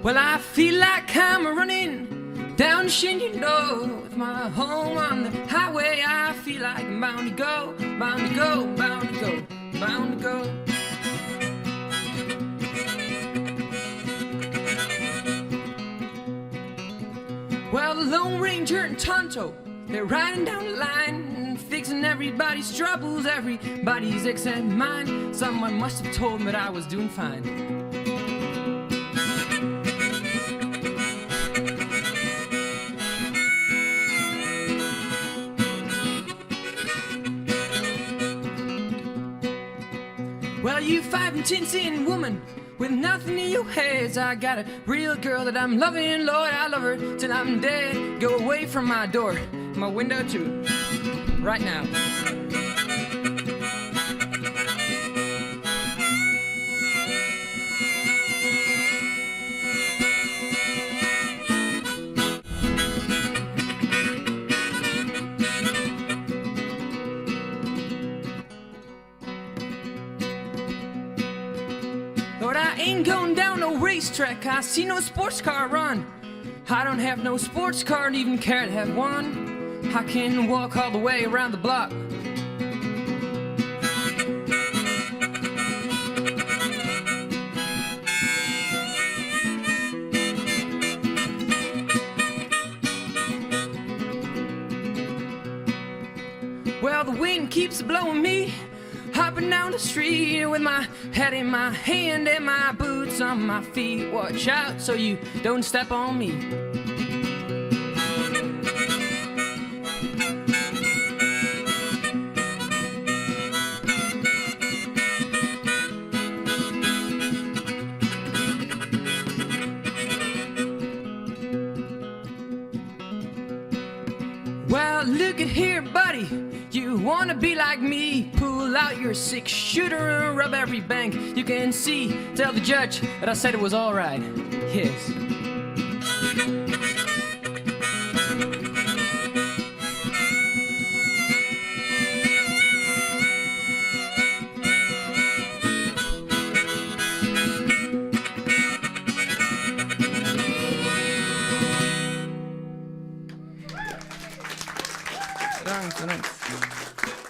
Well, I feel like I'm running down the Shenandoah with my home on the highway. I feel like I'm bound to go, bound to go, bound to go, bound to go. Well, the Lone Ranger and Tonto, they're riding down the line, fixing everybody's troubles, everybody's except mine. Someone must have told me that I was doing fine. Well, you 5 and 10 cent woman with nothing in your heads, I got a real girl that I'm loving, Lord, I love her till I'm dead. Go away from my door, my window too, right now. Lord, I ain't going down no racetrack, I see no sports car run. I don't have no sports car and even care to have one. I can walk all the way around the block. Well, the wind keeps blowing me hopping down the street with my head in my hand and my boots on my feet. Watch out so you don't step on me. Well, look at here, buddy. You wanna be like me? Pull out your 6-shooter and rub every bank you can see. Tell the judge that I said it was all right. Yes. Thanks.